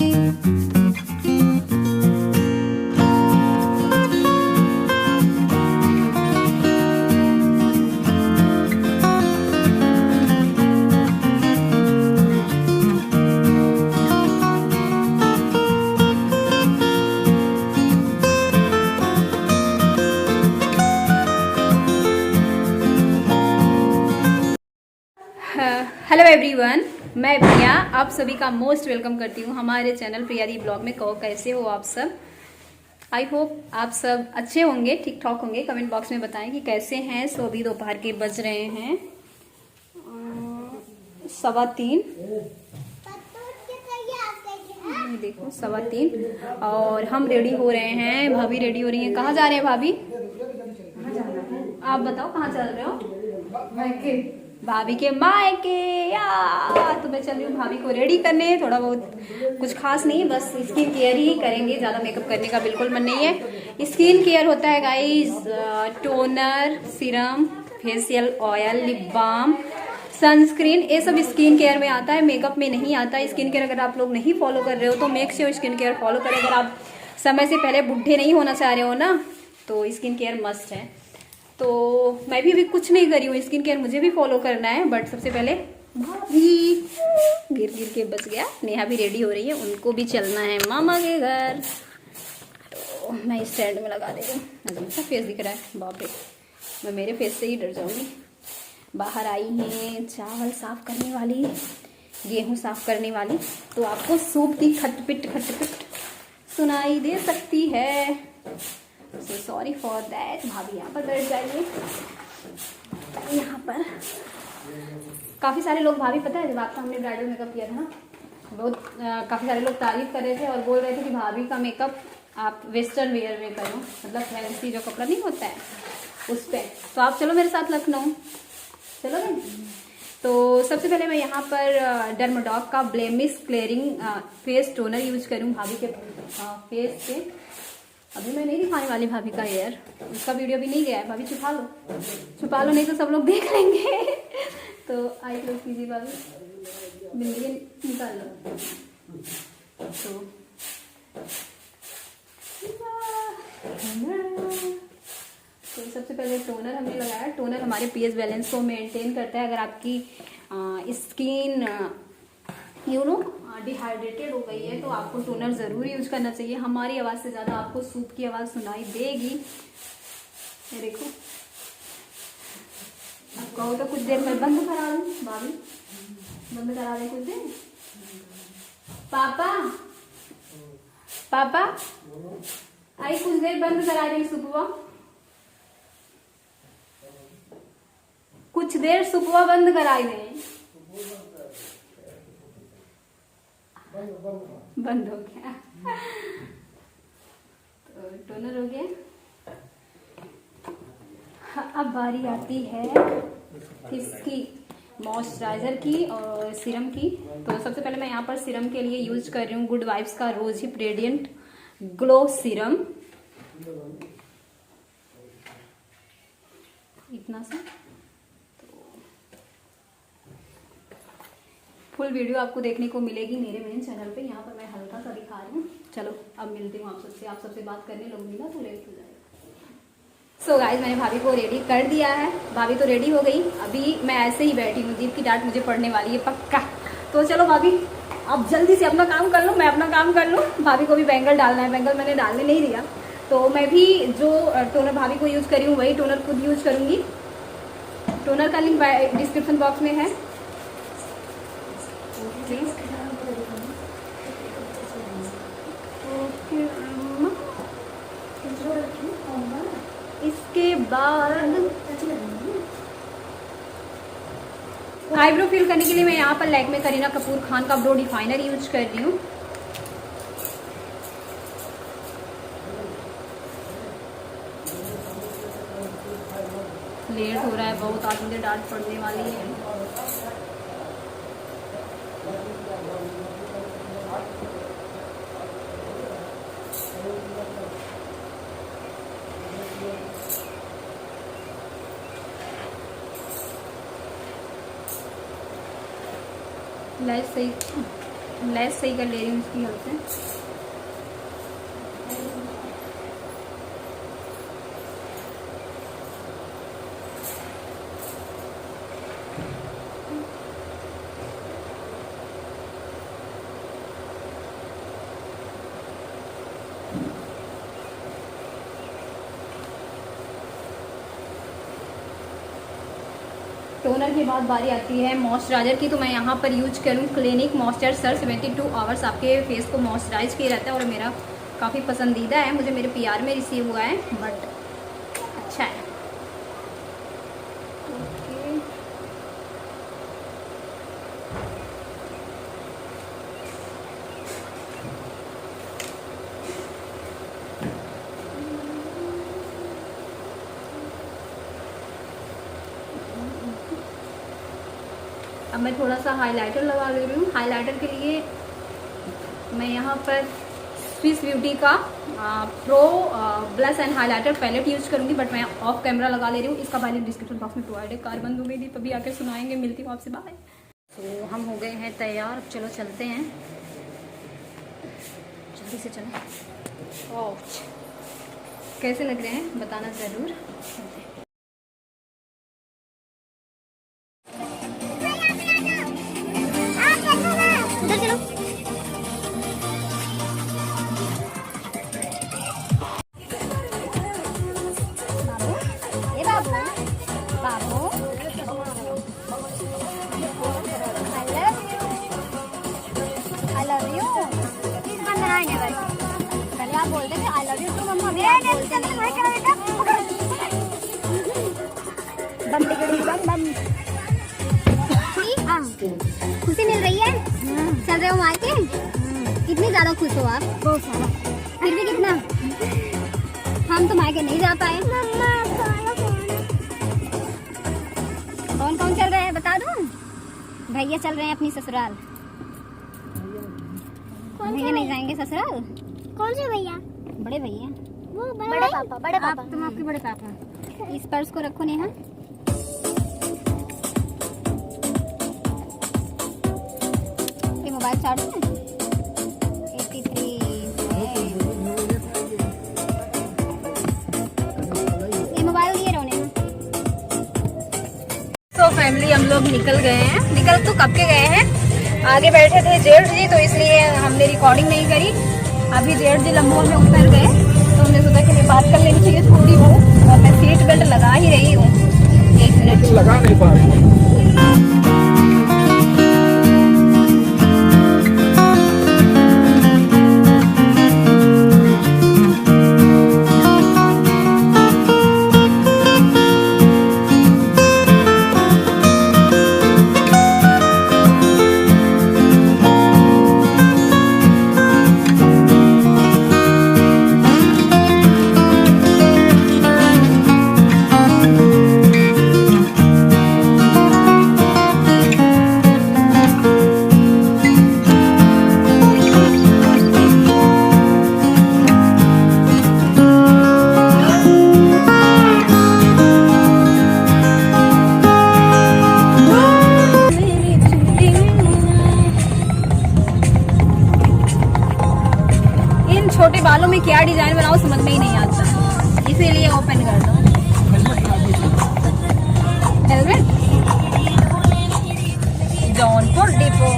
Hello everyone, मैं प्रिया आप सभी का मोस्ट वेलकम करती हूँ हमारे चैनल प्रिया दी ब्लॉग में। कहो कैसे हो आप सब। आई होप आप सब अच्छे होंगे, ठीक ठाक होंगे। कमेंट बॉक्स में बताएं कि कैसे हैं। सो अभी दोपहर के बज रहे हैं 3:15। देखो 3:15 और हम रेडी हो रहे हैं। भाभी रेडी हो रही है। कहाँ जा रहे हैं भाभी? आप बताओ कहाँ चल रहे हो? भाभी के मायके या। तो मैं चल रही हूँ भाभी को रेडी करने। थोड़ा बहुत कुछ खास नहीं, बस स्किन केयर ही करेंगे। ज़्यादा मेकअप करने का बिल्कुल मन नहीं है। स्किन केयर होता है guys, toner, serum, facial oil, lip balm, sunscreen, ये सब स्किन केयर में आता है, मेकअप में नहीं आता। स्किन केयर अगर आप लोग नहीं फॉलो कर रहे हो तो make sure skin care follow करें। अगर आप समय से पहले बुढ़े नहीं होना चाह रहे हो ना तो स्किन केयर मस्ट है। तो मैं भी अभी कुछ नहीं करी हूँ, स्किन केयर मुझे भी फॉलो करना है। बट सबसे पहले भाभी गिर गिर के बच गया। नेहा भी रेडी हो रही है, उनको भी चलना है मामा के घर। तो मैं स्टैंड में लगा दे रही हूँ। अच्छा फेस दिख रहा है, बाप रे, मैं मेरे फेस से ही डर जाऊंगी। बाहर आई हैं चावल साफ करने वाली, गेहूँ साफ करने वाली, तो आपको सूप की खटपिट खटपिट सुनाई दे सकती है। So sorry for that. भाभी यहाँ पर बैठ जाइए। यहाँ पर काफ़ी सारे लोग, भाभी पता है जब आपका हमने ब्राइडल मेकअप किया था ना, बहुत काफ़ी सारे लोग तारीफ कर रहे थे और बोल रहे थे कि भाभी का मेकअप आप वेस्टर्न वेयर में करो, मतलब फैंसी जो कपड़ा नहीं होता है उस पर। तो आप चलो मेरे साथ लखनऊ, चलो। तो सबसे पहले मैं यहाँ पर डर्माडॉक का blemish clearing face toner use करूँ भाभी के फेस पे। अभी मैं नहीं दिखाने वाली भाभी का हेयर, उसका वीडियो भी नहीं गया है। भाभी छुपा लो नहीं तो सब लोग देख लेंगे। तो आई क्लोज कीजिए भाभी, बिंदी निकाल लो। तो सबसे पहले टोनर हमने लगाया। टोनर हमारे पीएच बैलेंस को मेंटेन करता है। अगर आपकी स्किन डिहाइड्रेटेड हो गई है तो आपको टोनर ज़रूर यूज करना चाहिए। हमारी आवाज़ से ज़्यादा आपको सूप की आवाज़ सुनाई देगी। ये देखो, आप कहो तो कुछ देर में बंद करा दूँ भाभी, बंद करा दें कुछ देर। पापा पापा आई कुछ देर बंद करा दें सुपुआ, कुछ देर सुपुआ बंद कराई दें। बंद हो गया। तो टोनर हो गया। अब बारी आती है इसकी मॉइस्चराइजर की और सीरम की। तो सबसे पहले मैं यहाँ पर सीरम के लिए यूज कर रही हूँ गुड वाइब्स का rose hip radiant glow serum. इतना सा। फुल वीडियो आपको देखने को मिलेगी मेरे मेन चैनल पे। यहाँ पर मैं हल्का सा दिखा रही हूँ। चलो अब मिलती हूँ आप सबसे बात करने लगूंगी ना तो लेट हो जाएगा। सो गाइस, मैंने भाभी को रेडी कर दिया है। भाभी तो रेडी हो गई। अभी मैं ऐसे ही बैठी हूँ, जीप की डांट मुझे पड़ने वाली है पक्का। तो चलो भाभी आप जल्दी से अपना काम कर लो, मैं अपना काम कर लूँ। भाभी को भी बैंगल डालना है, बैंगल मैंने डालने नहीं दिया। तो मैं भी जो टोनर भाभी को यूज़ करी हूँ वही टोनर खुद यूज़ करूँगी। टोनर का लिंक डिस्क्रिप्शन बॉक्स में है। इसके बाद आईब्रो फिल करने के लिए मैं यहाँ पर लैक्मे करीना कपूर खान का ब्रो डिफाइनर यूज कर रही हूँ। लेट हो रहा है बहुत, आज मुझे डांट पड़ने वाली है। लाइट सही लेस सही कर ले रही हूँ इसकी हेल्प से। टोनर के बाद बारी आती है मॉइस्चराइजर की। तो मैं यहाँ पर यूज करूँ क्लिनिक मॉइस्चराइजर 72 आवर्स आपके फेस को मॉइस्चराइज किया रहता है और मेरा काफ़ी पसंदीदा है, मुझे मेरे PR में रिसीव हुआ है, बट अच्छा है। ओके अब मैं थोड़ा सा हाइलाइटर लगा ले रही हूँ। हाइलाइटर के लिए मैं यहाँ पर स्विस ब्यूटी का pro blush and highlighter palette use करूँगी, बट मैं ऑफ कैमरा लगा ले रही हूँ। इसका वाली डिस्क्रिप्शन बॉक्स में प्रोवाइड है। कार बंद हो गई थी तभी आकर सुनाएंगे। मिलती हूँ आपसे, बाय। तो हम हो गए हैं तैयार, अब चलो चलते हैं, जल्दी से चलें। ओह कैसे लग रहे हैं बताना ज़रूर। खुशी मिल रही है? चल रहे हो मायके? कितनी ज्यादा खुश हो आप? बहुत सारा। फिर भी कितना? हम तो मायके नहीं जा पाए। कौन कौन चल रहे हैं बता दूं? भैया चल रहे हैं अपनी ससुराल। भैया नहीं जाएंगे ससुराल। कौन से भैया? बड़े भैया। वो बड़े पापा। बड़े पापा। तुम आपके बड़े पापा। इस पर्स को रखो नेहा। ये मोबाइल चार्ज है 83 ये मोबाइल दिए रहो नेहा। तो फैमिली हम लोग निकल गए हैं, निकल तो कब के गए हैं। आगे बैठे थे जेठ जी, तो इसलिए हमने रिकॉर्डिंग नहीं करी। अभी जेठ जी लम्बों में उतर गए तो हमने सोचा कि बात कर लेनी चाहिए थोड़ी बहुत। और मैं सीट बेल्ट लगा ही रही हूँ। 1 मिनट लगा नहीं पा रही। छोटे बालों में क्या डिजाइन बनाओ समझ में ही नहीं आता, इसीलिए ओपन कर दो। Helmet Jaunpur depot.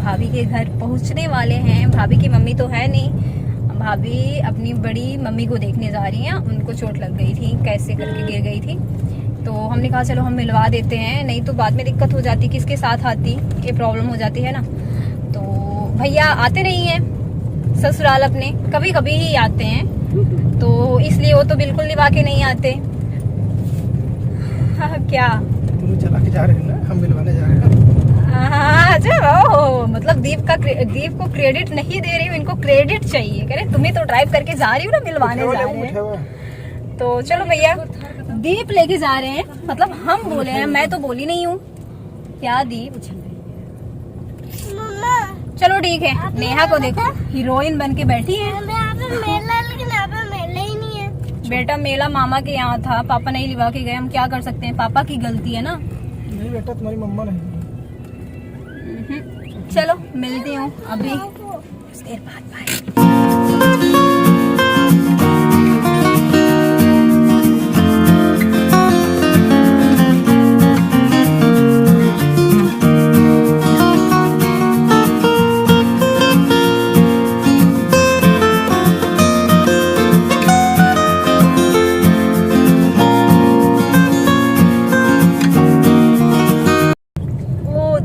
भाभी के घर पहुंचने वाले हैं। भाभी की मम्मी तो है नहीं, भाभी अपनी बड़ी मम्मी को देखने जा रही हैं। उनको चोट लग गई थी, कैसे करके गिर गई थी, तो हमने कहा चलो हम मिलवा देते हैं, नहीं तो बाद में दिक्कत हो जाती, किसके साथ आती ये प्रॉब्लम हो जाती है ना। तो भैया आते नहीं हैं ससुराल अपने, कभी कभी ही आते हैं, तो इसलिए वो तो बिल्कुल निभा के नहीं आते। क्या तुम चला के जा रहे हो ना, हम मिलवाने जा रहे हैं। मतलब दीप को क्रेडिट नहीं दे रही हूँ, इनको क्रेडिट चाहिए। कह रहे तुम्हें तो ड्राइव करके जा रही हूँ ना, मिलवाने जा रहे हैं। तो चलो भैया दीप लेके जा रहे हैं, मतलब हम बोले हैं, मैं तो बोली नहीं हूँ। क्या दीप? चलो ठीक है। नेहा को देखो हीरोइन बन के बैठी है। मेला, लेकिन यहाँ पे मेला ही नहीं है। बेटा मेला मामा के यहाँ था, पापा नहीं लिवा के गए, हम क्या कर सकते हैं, पापा की गलती है ना। नहीं बेटा, तुम्हारी मम्मा नहीं। चलो मिलती हूँ अभी कुछ देर बाद। बाय।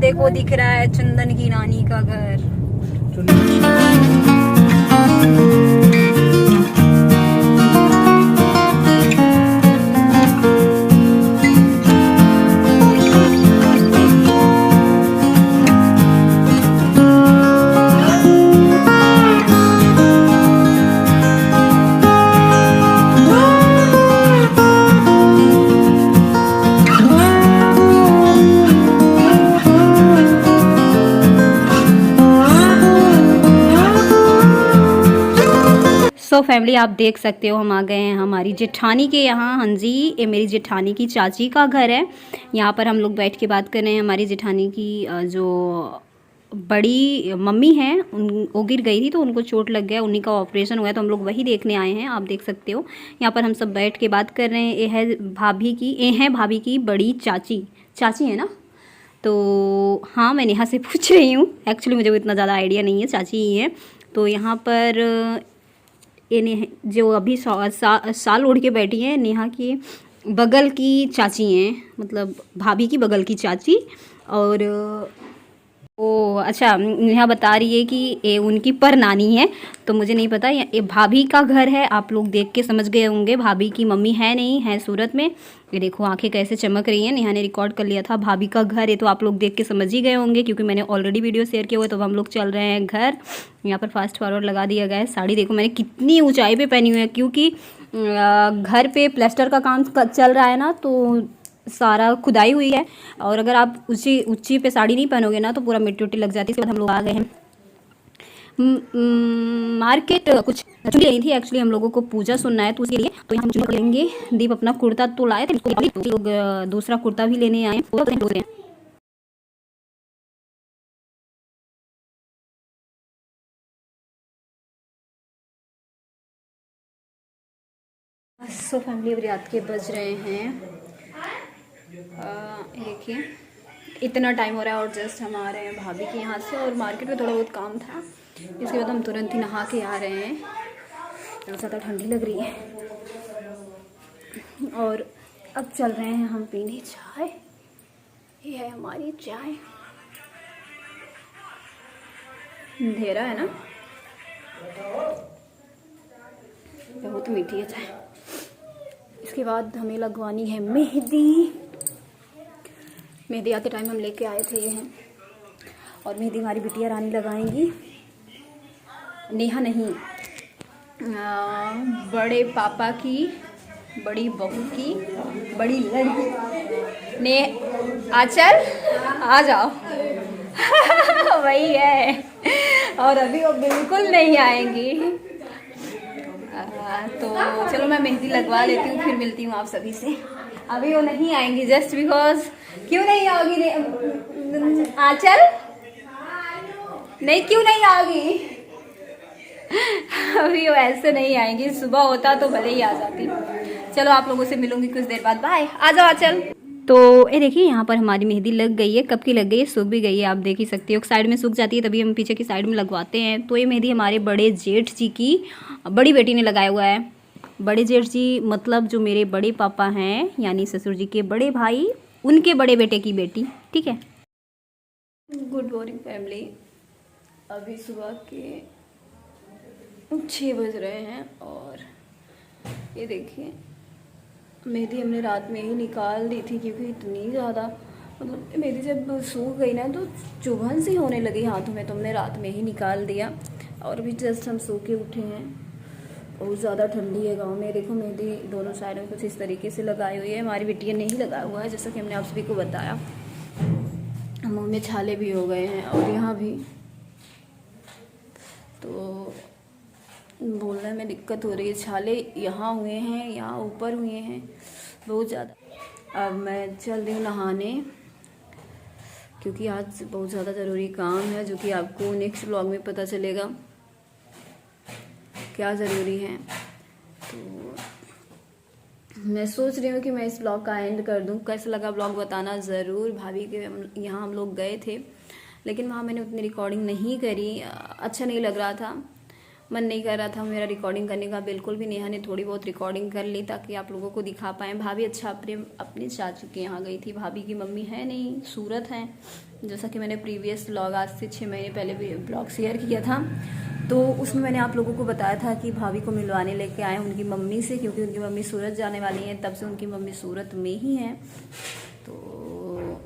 देखो दिख रहा है चंदन की नानी का घर। सो फैमिली आप देख सकते हो हम आ गए हैं हमारी जेठानी के यहाँ। हाँ जी, ये मेरी जेठानी की चाची का घर है। यहाँ पर हम लोग बैठ के बात कर रहे हैं। हमारी जेठानी की जो बड़ी मम्मी हैं वो गिर गई थी तो उनको चोट लग गया, उन्हीं का ऑपरेशन हुआ है, तो हम लोग वही देखने आए हैं। आप देख सकते हो यहाँ पर हम सब बैठ के बात कर रहे हैं। ये है भाभी की बड़ी चाची है ना। तो हाँ, मैं नेहा से पूछ रही हूँ, एक्चुअली मुझे इतना ज़्यादा आइडिया नहीं है, चाची ही है। तो यहाँ पर ये जो अभी साल ओढ़ के बैठी हैं, नेहा की बगल की चाची हैं, मतलब भाभी की बगल की चाची। और ओ अच्छा, नेहा बता रही है कि ये उनकी पर नानी है, तो मुझे नहीं पता। ये भाभी का घर है, आप लोग देख के समझ गए होंगे। भाभी की मम्मी है नहीं, है सूरत में। ये देखो आंखें कैसे चमक रही हैं। नेहा ने रिकॉर्ड कर लिया था भाभी का घर है, तो आप लोग देख के समझ ही गए होंगे क्योंकि मैंने ऑलरेडी वीडियो शेयर किया हुआ है। तो हम लोग चल रहे हैं घर। यहाँ पर फास्ट फॉरवर्ड लगा दिया गया है। साड़ी देखो मैंने कितनी ऊंचाई पे पहनी हुई है, क्योंकि घर पे प्लास्टर का काम चल रहा है ना, तो सारा खुदाई हुई है। और अगर आप ऊंची पे साड़ी नहीं पहनोगे ना तो पूरा मिट्टी उट्टी लग जाती है। इसके बाद हम लोग आ गए हैं मार्केट। कुछ चुनी लेनी थी एक्चुअली, हम लोगों को पूजा सुनना है तो उसके लिए। तो हम चुनी लेंगे। दीप अपना कुर्ता तो लाए थे, लोग दूसरा कुर्ता भी लेने आए। सो फैमिली अब रात के बज रहे हैं देखिए इतना टाइम हो रहा है और जस्ट हम आ रहे हैं भाभी के यहाँ से। और मार्केट में थोड़ा बहुत काम था, इसके बाद हम तुरंत ही नहा के आ रहे हैं। बहुत ज़्यादा ठंडी लग रही है। और अब चल रहे हैं हम पीने चाय। ये है हमारी चाय, अंधेरा है ना, बहुत मीठी है चाय। इसके बाद हमें लगवानी है मेहंदी। मेहंदी आते टाइम हम लेके आए थे, ये हैं। और मेहंदी हमारी बिटिया रानी लगाएंगी, नेहा नहीं, बड़े पापा की बड़ी बहू की बड़ी लड़की ने। आचल आ जाओ वही है। और अभी वो बिल्कुल नहीं आएंगी। तो चलो मैं मेहंदी लगवा लेती हूँ, फिर मिलती हूँ आप सभी से। अभी वो नहीं आएंगी जस्ट बिकॉज। क्यों नहीं आओगी आंचल? नहीं, क्यों नहीं आओगी? अभी वो ऐसे नहीं आएंगी, सुबह होता तो भले ही आ जाती। चलो आप लोगों से मिलूंगी कुछ देर बाद, बाय। आ जाओ आंचल। तो ये देखिए यहाँ पर हमारी मेहंदी लग गई है। कब की लग गई है? सूख भी गई है, आप देख ही सकते हो। साइड में सूख जाती है तभी हम पीछे की साइड में लगवाते हैं। तो ये मेहंदी हमारे बड़े जेठ जी की बड़ी बेटी ने लगाया हुआ है। बड़े जेठ जी मतलब जो मेरे बड़े पापा हैं, यानी ससुर जी के बड़े भाई, उनके बड़े बेटे की बेटी। ठीक है। Good morning family. अभी सुबह के 6 बज रहे हैं और ये देखिए मेहंदी हमने रात में ही निकाल दी थी, क्योंकि इतनी ज़्यादा मतलब मेहंदी जब सूख गई ना तो चुभन सी होने लगी हाथों में, तो हमने रात में ही निकाल दिया। और अभी जस्ट हम सो के उठे हैं बहुत ज़्यादा ठंडी है गांव में। देखो मेहंदी दोनों साइड में कुछ इस तरीके से लगाई हुई है। हमारी बिटिया ने ही लगाया हुआ है, जैसा कि हमने आप सभी को बताया। मुंह में छाले भी हो गए हैं और यहाँ भी, तो बोलने में दिक्कत हो रही है। छाले यहाँ हुए हैं, यहाँ ऊपर हुए हैं बहुत ज़्यादा। अब मैं चल रही हूँ नहाने, क्योंकि आज बहुत ज़्यादा ज़रूरी काम है, जो कि आपको नेक्स्ट व्लॉग में पता चलेगा क्या ज़रूरी है। तो मैं सोच रही हूँ कि मैं इस ब्लॉग का एंड कर दूँ। कैसा लगा ब्लॉग बताना ज़रूर। भाभी के यहाँ हम लोग गए थे, लेकिन वहाँ मैंने उतनी रिकॉर्डिंग नहीं करी, अच्छा नहीं लग रहा था, मन नहीं कर रहा था मेरा रिकॉर्डिंग करने का बिल्कुल भी। नेहा ने थोड़ी बहुत रिकॉर्डिंग कर ली ताकि आप लोगों को दिखा पाएँ। भाभी अच्छा अपने चाचू के यहाँ गई थी। भाभी की मम्मी है नहीं, सूरत हैं, जैसा कि मैंने प्रीवियस ब्लॉग आज से 6 महीने पहले भी ब्लॉग शेयर किया था। तो उसमें मैंने आप लोगों को बताया था कि भाभी को मिलवाने लेके आए उनकी मम्मी से, क्योंकि उनकी मम्मी सूरत जाने वाली हैं, तब से उनकी मम्मी सूरत में ही हैं। तो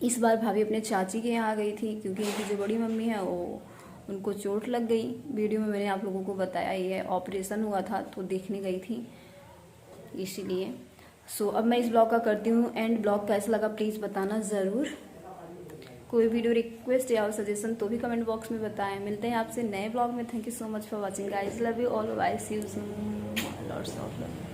इस बार भाभी अपने चाची के यहाँ गई थी, क्योंकि इनकी जो बड़ी मम्मी है वो उनको चोट लग गई। वीडियो में मैंने आप लोगों को बताया ही है, ऑपरेशन हुआ था तो देखने गई थी इसीलिए। सो अब मैं इस ब्लॉग का करती हूँ एंड। ब्लॉग कैसा लगा प्लीज़ बताना ज़रूर। कोई वीडियो रिक्वेस्ट या सजेशन तो भी कमेंट बॉक्स में बताएं। मिलते हैं आपसे नए ब्लॉग में। Thank you so much for watching guys, love you all, bye, see you soon, lots of love.